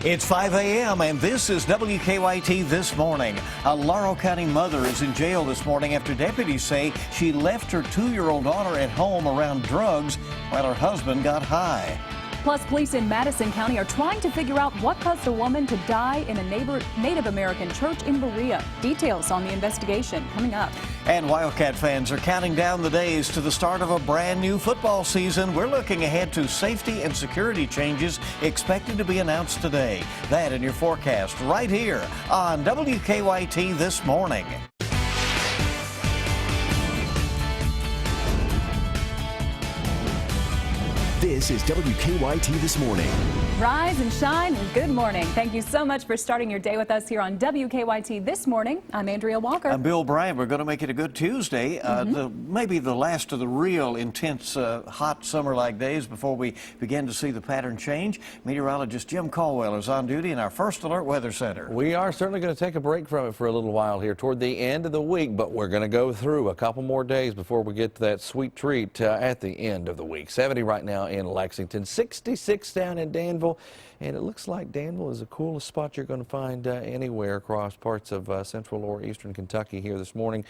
It's 5 a.m. and this is WKYT This Morning. A Laurel County mother is in jail this morning after deputies say she left her 2-year-old daughter at home around drugs while her husband got high. Plus, police in Madison County are trying to figure out what caused a woman to die in a Native American church in Berea. Details on the investigation coming up. And Wildcat fans are counting down the days to the start of a brand new football season. We're looking ahead to safety and security changes expected to be announced today. That in your forecast right here on WKYT This Morning. This is WKYT This Morning. Rise and shine and good morning. Thank you so much for starting your day with us here on WKYT This Morning. I'm Andrea Walker. I'm Bill Bryant. We're going to make it a good Tuesday. Maybe the last of the real intense hot summer-like days before we begin to see the pattern change. Meteorologist Jim Caldwell is on duty in our First Alert Weather Center. We are certainly going to take a break from it for a little while here toward the end of the week, but we're going to go through a couple more days before we get to that sweet treat at the end of the week. 70 right now in Lexington, 66 down in Danville, and it looks like Danville is the coolest spot you're going to find anywhere across parts of central or eastern Kentucky here this morning.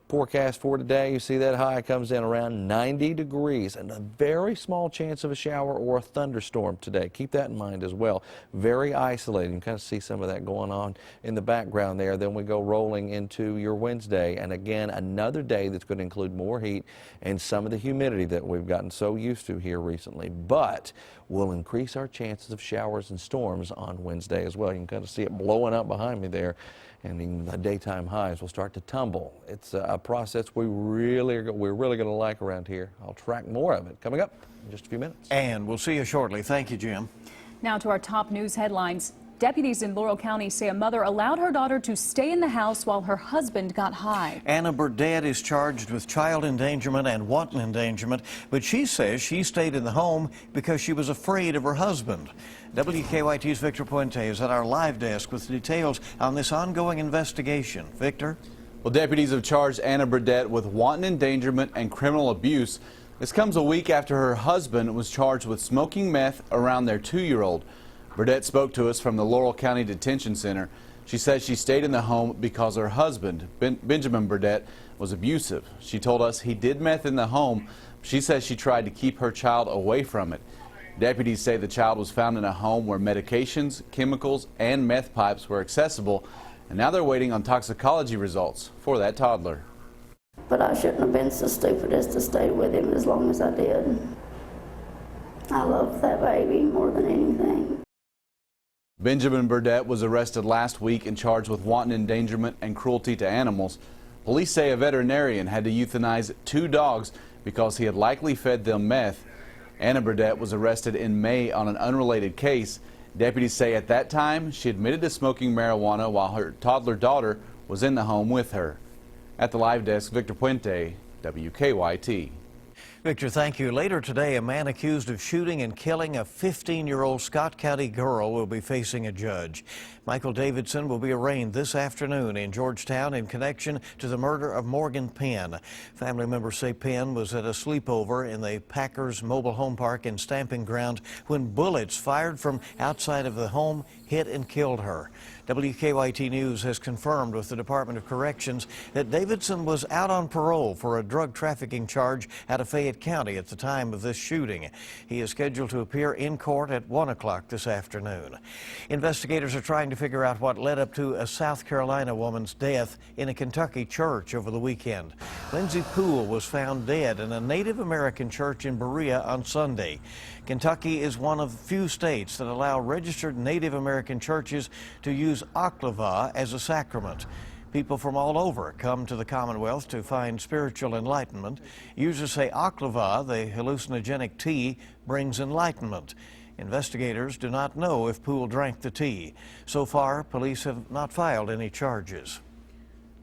Forecast for today, you see that high comes in around 90 degrees and a very small chance of a shower or a thunderstorm today. Keep that in mind as well. Very isolated. You can kind of see some of that going on in the background there. Then we go rolling into your Wednesday, and again another day that's going to include more heat and some of the humidity that we've gotten so used to here recently, but will increase our chances of showers and storms on Wednesday as well. You can kind of see it blowing up behind me there, and the daytime highs will start to tumble. It's a process we're really going to like around here. I'll track more of it coming up in just a few minutes. And we'll see you shortly. Thank you, Jim. Now to our top news headlines. Deputies in Laurel County say a mother allowed her daughter to stay in the house while her husband got high. Anna Burdett is charged with child endangerment and wanton endangerment, but she says she stayed in the home because she was afraid of her husband. WKYT's Victor Puente is at our live desk with details on this ongoing investigation. Victor? Well, deputies have charged Anna Burdett with wanton endangerment and criminal abuse. This comes a week after her husband was charged with smoking meth around their 2-year-old. Burdett spoke to us from the Laurel County Detention Center. She says she stayed in the home because her husband, Benjamin Burdett, was abusive. She told us he did meth in the home. She says she tried to keep her child away from it. Deputies say the child was found in a home where medications, chemicals, and meth pipes were accessible, and now they're waiting on toxicology results for that toddler. But I shouldn't have been so stupid as to stay with him as long as I did. I love that baby more than anything. Benjamin Burdett was arrested last week and charged with wanton endangerment and cruelty to animals. Police say a veterinarian had to euthanize 2 dogs because he had likely fed them meth. Anna Burdett was arrested in May on an unrelated case. Deputies say at that time she admitted to smoking marijuana while her toddler daughter was in the home with her. At the live desk, Victor Puente, WKYT. Victor, thank you. Later today, a man accused of shooting and killing a 15-year-old Scott County girl will be facing a judge. Michael Davidson will be arraigned this afternoon in Georgetown in connection to the murder of Morgan Penn. Family members say Penn was at a sleepover in the Packers mobile home park and stamping ground when bullets fired from outside of the home hit and killed her. WKYT News has confirmed with the Department of Corrections that Davidson was out on parole for a drug trafficking charge out of Fayette County at the time of this shooting. He is scheduled to appear in court at 1 o'clock this afternoon. Investigators are trying to figure out what led up to a South Carolina woman's death in a Kentucky church over the weekend. Lindsay Poole was found dead in a Native American church in Berea on Sunday. Kentucky is one of few states that allow registered Native American churches to use baklava as a sacrament. People from all over come to the Commonwealth to find spiritual enlightenment. Users say baklava, the hallucinogenic tea, brings enlightenment. Investigators do not know if Poole drank the tea. So far, police have not filed any charges.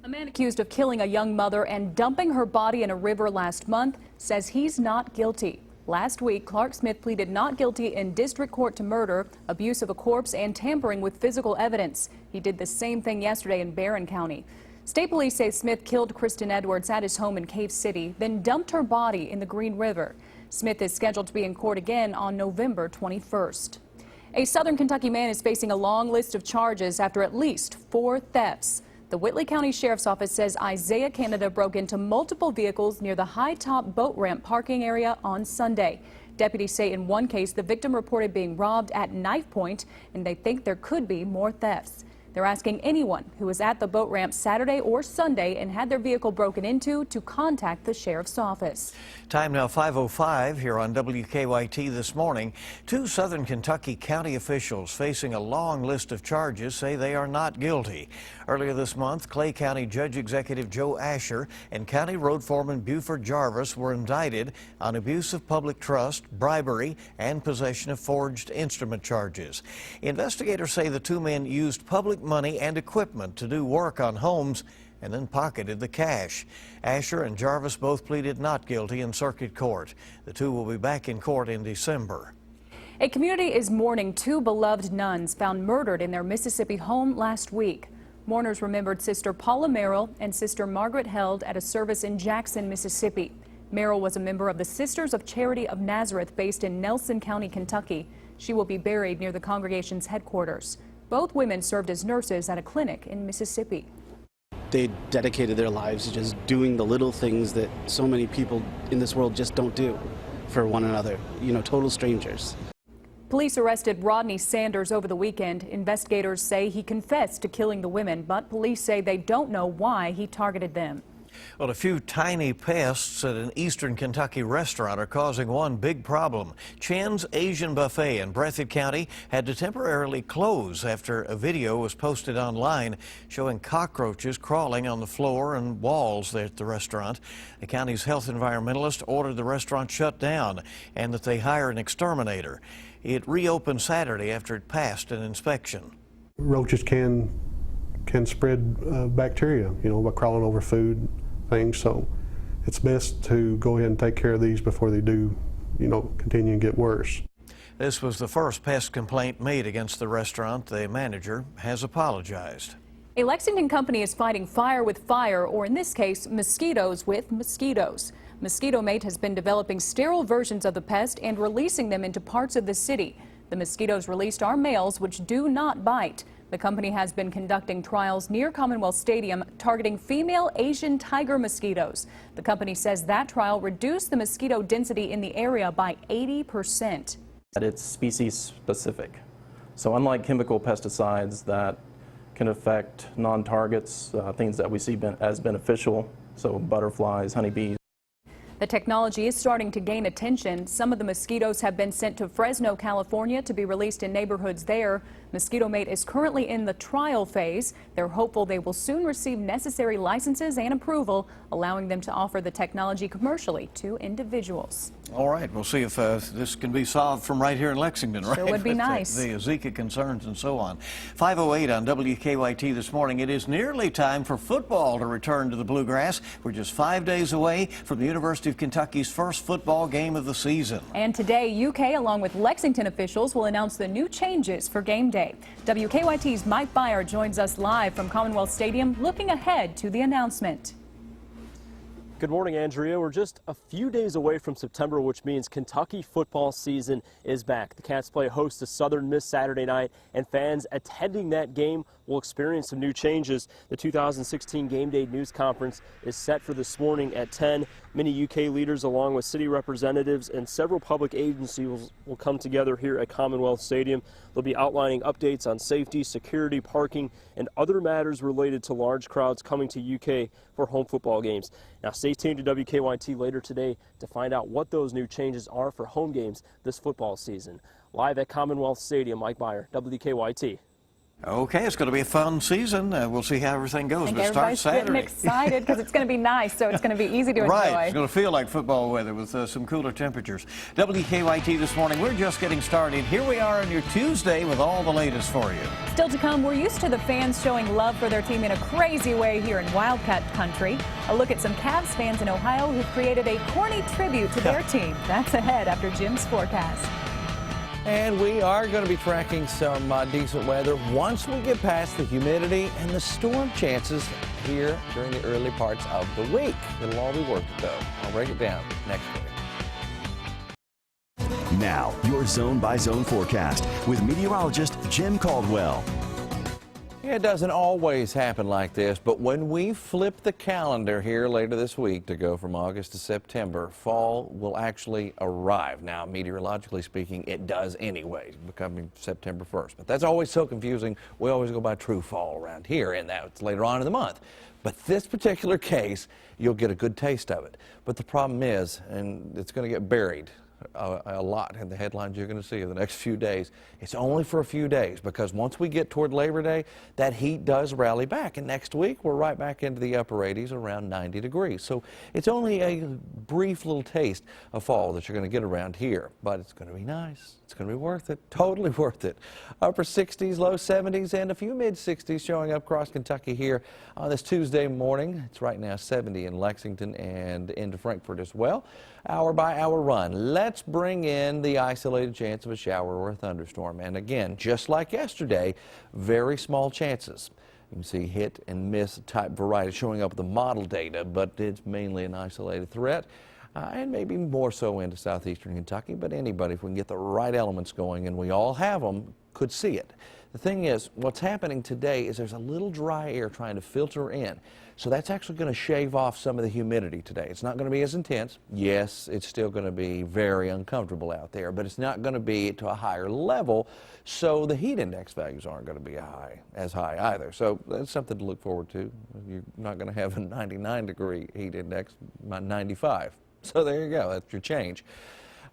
A man accused of killing a young mother and dumping her body in a river last month says he's not guilty. Last week, Clark Smith pleaded not guilty in district court to murder, abuse of a corpse, and tampering with physical evidence. He did the same thing yesterday in Barron County. State police say Smith killed Kristen Edwards at his home in Cave City, then dumped her body in the Green River. Smith is scheduled to be in court again on November 21st. A Southern Kentucky man is facing a long list of charges after at least 4 thefts. The Whitley County Sheriff's Office says Isaiah Canada broke into multiple vehicles near the High Top boat ramp parking area on Sunday. Deputies say in one case the victim reported being robbed at knife point, and they think there could be more thefts. They're asking anyone who was at the boat ramp Saturday or Sunday and had their vehicle broken into to contact the sheriff's office. Time now 5:05 here on WKYT this morning. 2 Southern Kentucky county officials facing a long list of charges say they are not guilty. Earlier this month, Clay County Judge Executive Joe Asher and County Road Foreman Buford Jarvis were indicted on abuse of public trust, bribery, and possession of forged instrument charges. Investigators say the 2 men used public money and equipment to do work on homes and then pocketed the cash. Asher and Jarvis both pleaded not guilty in circuit court. The 2 will be back in court in December. A community is mourning 2 beloved nuns found murdered in their Mississippi home last week. Mourners remembered Sister Paula Merrill and Sister Margaret Held at a service in Jackson, Mississippi. Merrill was a member of the Sisters of Charity of Nazareth based in Nelson County, Kentucky. She will be buried near the congregation's headquarters. Both women served as nurses at a clinic in Mississippi. They dedicated their lives to just doing the little things that so many people in this world just don't do for one another, total strangers. Police arrested Rodney Sanders over the weekend. Investigators say he confessed to killing the women, but police say they don't know why he targeted them. Well, a few tiny pests at an eastern Kentucky restaurant are causing one big problem. Chen's Asian Buffet in Breathitt County had to temporarily close after a video was posted online showing cockroaches crawling on the floor and walls there at the restaurant. The county's health environmentalist ordered the restaurant shut down and that they hire an exterminator. It reopened Saturday after it passed an inspection. Roaches can spread bacteria, by crawling over food, things. So it's best to go ahead and take care of these before they do, continue and get worse. This was the first pest complaint made against the restaurant. The manager has apologized. A Lexington company is fighting fire with fire, or in this case, mosquitoes with mosquitoes. Mosquito Mate has been developing sterile versions of the pest and releasing them into parts of the city. The mosquitoes released are males which do not bite. The company has been conducting trials near Commonwealth Stadium targeting female Asian tiger mosquitoes. The company says that trial reduced the mosquito density in the area by 80%. It's species specific. So unlike chemical pesticides that can affect non-targets, things that we see as beneficial, so butterflies, honeybees. The technology is starting to gain attention. Some of the mosquitoes have been sent to Fresno, California to be released in neighborhoods there. Mosquito Mate is currently in the trial phase. They're hopeful they will soon receive necessary licenses and approval, allowing them to offer the technology commercially to individuals. All right, we'll see if this can be solved from right here in Lexington, right? Sure would be nice. The Zika concerns and so on. 5:08 on WKYT this morning. It is nearly time for football to return to the Bluegrass. We're just 5 days away from the University of Kentucky's first football game of the season. And today, UK, along with Lexington officials, will announce the new changes for game day. WKYT's Mike Byer joins us live from Commonwealth Stadium, looking ahead to the announcement. Good morning, Andrea. We're just a few days away from September, which means Kentucky football season is back. The Cats play host to Southern Miss Saturday night, and fans attending that game will experience some new changes. The 2016 Game Day News Conference is set for this morning at 10. Many UK leaders, along with city representatives and several public agencies, will come together here at Commonwealth Stadium. They'll be outlining updates on safety, security, parking, and other matters related to large crowds coming to UK for home football games. Now, stay tuned to WKYT later today to find out what those new changes are for home games this football season. Live at Commonwealth Stadium, Mike Byer, WKYT. Okay, it's going to be a fun season. We'll see how everything goes. I think but it starts Saturday. getting excited because it's going to be nice, so it's going to be easy to enjoy. Right, it's going to feel like football weather with some cooler temperatures. WKYT this morning, we're just getting started. Here we are on your Tuesday with all the latest for you. Still to come, we're used to the fans showing love for their team in a crazy way here in Wildcat country. A look at some Cavs fans in Ohio who created a corny tribute to their team. That's ahead after Jim's forecast. And we are going to be tracking some decent weather once we get past the humidity and the storm chances here during the early parts of the week. It'll all be worth it, though. I'll break it down next week. Now, your zone-by-zone forecast with meteorologist Jim Caldwell. It doesn't always happen like this, but when we flip the calendar here later this week to go from August to September, fall will actually arrive. Now, meteorologically speaking, it does anyway, becoming September 1st. But that's always so confusing. We always go by true fall around here, and that's later on in the month. But this particular case, you'll get a good taste of it. But the problem is, and it's going to get buried a lot in the headlines you're going to see in the next few days. It's only for a few days, because once we get toward Labor Day, that heat does rally back. And next week, we're right back into the upper 80s, around 90 degrees. So it's only a brief little taste of fall that you're going to get around here. But it's going to be nice. It's going to be worth it. Totally worth it. Upper 60s, low 70s, and a few mid 60s showing up across Kentucky here on this Tuesday morning. It's right now 70 in Lexington and into Frankfort as well. Hour by hour run. Let's bring in the isolated chance of a shower or a thunderstorm. And again, just like yesterday, very small chances. You can see hit and miss type variety showing up with the model data, but it's mainly an isolated threat. And maybe more so into southeastern Kentucky, but anybody, if we can get the right elements going, and we all have them, could see it. The thing is, what's happening today is there's a little dry air trying to filter in. So that's actually going to shave off some of the humidity today. It's not going to be as intense. Yes, it's still going to be very uncomfortable out there, but it's not going to be to a higher level, so the heat index values aren't going to be as high either. So that's something to look forward to. You're not going to have a 99-degree heat index, about 95. So there you go. That's your change.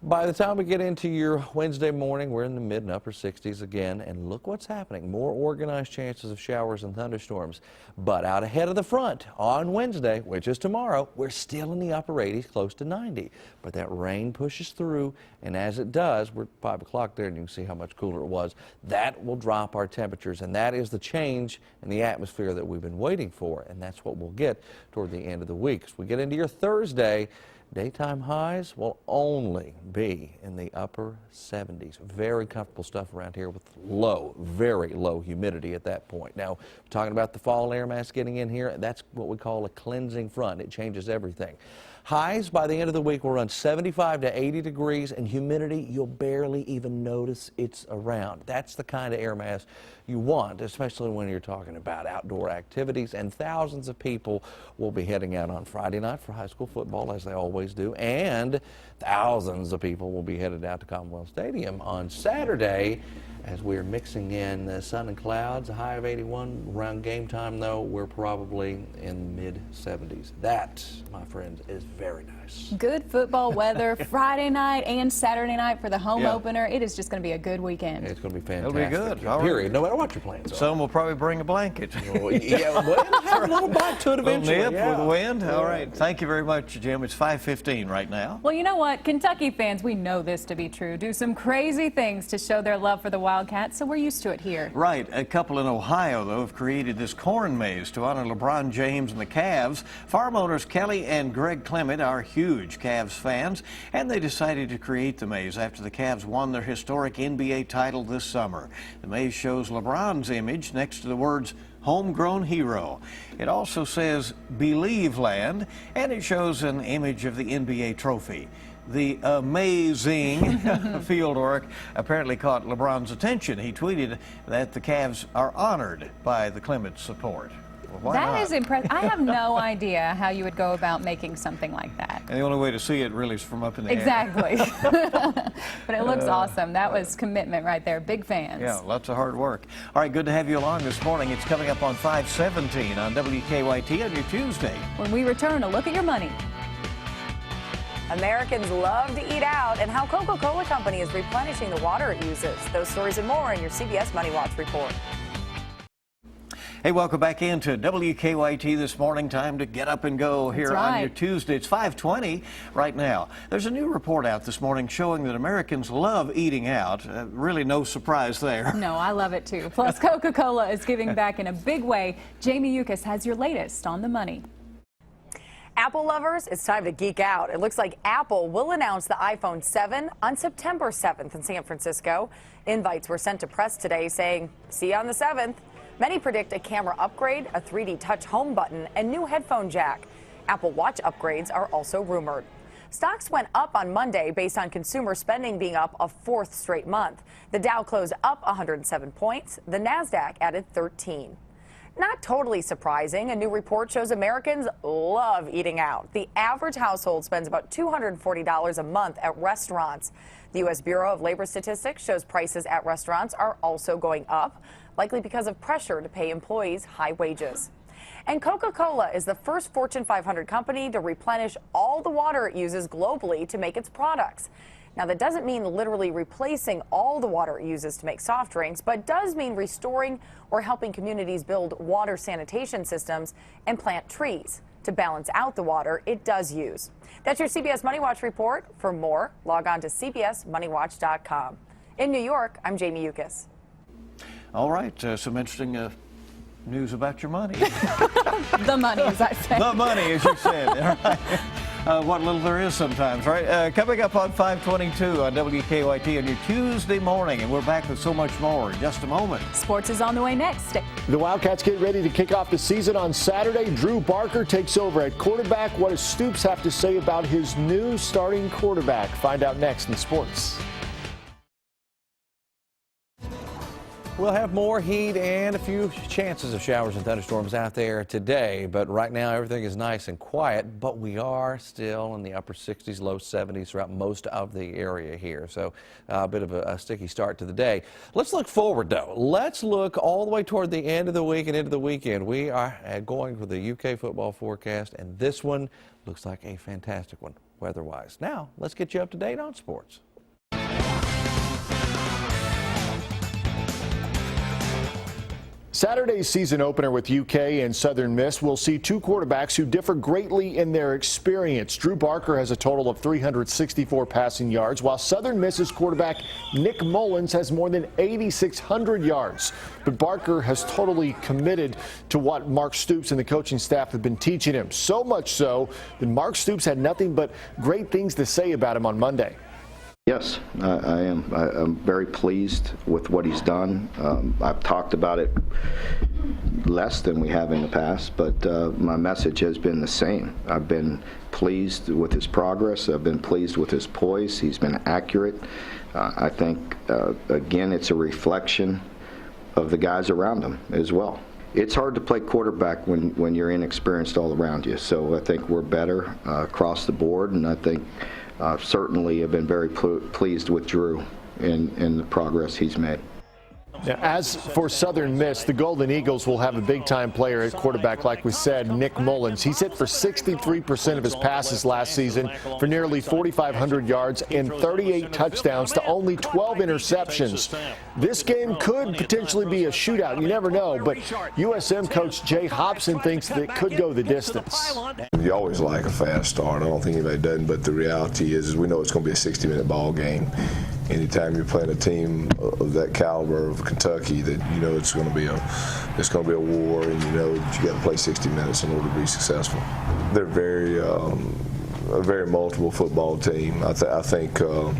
By the time we get into your Wednesday morning, we're in the mid and upper 60s again, and look what's happening. More organized chances of showers and thunderstorms. But out ahead of the front on Wednesday, which is tomorrow, we're still in the upper 80s, close to 90. But that rain pushes through, and as it does, we're at 5 o'clock there, and you can see how much cooler it was. That will drop our temperatures, and that is the change in the atmosphere that we've been waiting for, and that's what we'll get toward the end of the week. As we get into your Thursday, daytime highs will only be in the upper 70s. Very comfortable stuff around here with low, very low humidity at that point. Now, we're talking about the fall air mass getting in here. That's what we call a cleansing front. It changes everything. Highs by the end of the week will run 75 to 80 degrees, and humidity, you'll barely even notice it's around. That's the kind of air mass you want, especially when you're talking about outdoor activities. And thousands of people will be heading out on Friday night for high school football, as they always do. And thousands of people will be headed out to Commonwealth Stadium on Saturday, as we're mixing in the sun and clouds. A high of 81. Around game time, though, we're probably in mid-70s. That, my friends, is very nice. Good football weather Friday night and Saturday night for the home opener. It is just going to be a good weekend. It's going to be fantastic. It'll be good. Period. No matter what your plans are. Some will probably bring a blanket. Yeah, well, have a little bite to it eventually. A little nip with the wind. All right. Thank you very much, Jim. It's 5:15 right now. Well, you know what? Kentucky fans, we know this to be true, do some crazy things to show their love for the Wildcats, so we're used to it here. Right. A couple in Ohio, though, have created this corn maze to honor LeBron James and the Cavs. Farm owners Kelly and Greg Clement are huge Cavs fans, and they decided to create the maze after the Cavs won their historic NBA title this summer. The maze shows LeBron's image next to the words homegrown hero. It also says Believe Land, and it shows an image of the NBA trophy. The amazing field work apparently caught LeBron's attention. He tweeted that the Cavs are honored by the Clement support. Well, why not? That is impressive. I have no idea how you would go about making something like that. And the only way to see it really is from up in the air. Exactly. But it looks awesome. That was commitment right there. Big fans. Yeah, lots of hard work. All right, good to have you along this morning. It's coming up on 5:17 on WKYT on your Tuesday. When we return, a look at your money. Americans love to eat out, and how Coca-Cola Company is replenishing the water it uses. Those stories and more in your CBS Money Watch report. Hey, welcome back into WKYT this morning. Time to get up and go here on your Tuesday. It's 5:20 right now. There's a new report out this morning showing that Americans love eating out. Really no surprise there. No, I love it too. Plus, Coca-Cola is giving back in a big way. Jamie Yukas has your latest on the money. Apple lovers, it's time to geek out. It looks like Apple will announce the iPhone 7 on September 7th in San Francisco. Invites were sent to press today saying, see you on the 7th. Many predict a camera upgrade, a 3D touch home button, and new headphone jack. Apple Watch upgrades are also rumored. Stocks went up on Monday based on consumer spending being up a fourth straight month. The Dow closed up 107 points. The Nasdaq added 13. Not totally surprising, a new report shows Americans love eating out. The average household spends about $240 a month at restaurants. The U.S. Bureau of Labor Statistics shows prices at restaurants are also going up, likely because of pressure to pay employees high wages. And Coca-Cola is the first Fortune 500 company to replenish all the water it uses globally to make its products. Now, that doesn't mean literally replacing all the water it uses to make soft drinks, but does mean restoring or helping communities build water sanitation systems and plant trees to balance out the water it does use. That's your CBS Money Watch report. For more, log on to cbsmoneywatch.com. In New York, I'm Jamie Yukas. All right, some interesting news about your money. The money, as I said. The money, as you said. All right. What little there is sometimes, right? Coming up on 522 on WKYT on your Tuesday morning, and we're back with so much more in just a moment. Sports is on the way next. The Wildcats get ready to kick off the season on Saturday. Drew Barker takes over at quarterback. What does Stoops have to say about his new starting quarterback? Find out next in sports. We'll have more heat and a few chances of showers and thunderstorms out there today, but right now everything is nice and quiet, but we are still in the upper 60s, low 70s throughout most of the area here, so a bit of a sticky start to the day. Let's look forward, though. Let's look all the way toward the end of the week and into the weekend. We are going for the UK football forecast, and this one looks like a fantastic one weather-wise. Now, let's get you up to date on sports. Saturday's season opener with UK and Southern Miss will see two quarterbacks who differ greatly in their experience. Drew Barker has a total of 364 passing yards, while Southern Miss's quarterback Nick Mullins has more than 8,600 yards. But Barker has totally committed to what Mark Stoops and the coaching staff have been teaching him. So much so that Mark Stoops had nothing but great things to say about him on Monday. Yes, I am. I'm very pleased with what he's done. I've talked about it less than we have in the past, but my message has been the same. I've been pleased with his progress. I've been pleased with his poise. He's been accurate. I think, again, it's a reflection of the guys around him as well. It's hard to play quarterback when you're inexperienced all around you, so I think we're better across the board, and I think certainly have been very pleased with Drew in the progress he's made. Now, as for Southern Miss, the Golden Eagles will have a big-time player at quarterback, like we said, Nick Mullins. He's hit for 63% of his passes last season for nearly 4,500 yards and 38 touchdowns to only 12 interceptions. This game could potentially be a shootout. You never know, but USM coach Jay Hobson thinks that it could go the distance. You always like a fast start. I don't think anybody doesn't, but the reality is we know it's going to be a 60-minute ball game. Anytime you're playing a team of that caliber of Kentucky, that you know it's going to be a war, and you know that you got to play 60 minutes in order to be successful. They're a very multiple football team. I think a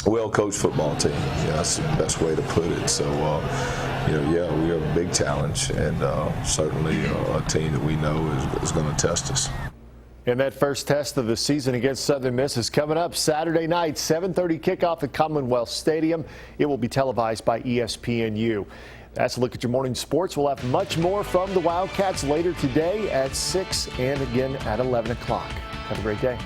well-coached football team. Yeah, that's the best way to put it. So yeah, we have a big challenge, and certainly a team that we know is going to test us. And that first test of the season against Southern Miss is coming up Saturday night, 7:30 kickoff at Commonwealth Stadium. It will be televised by ESPNU. That's a look at your morning sports. We'll have much more from the Wildcats later today at 6 and again at 11 o'clock. Have a great day.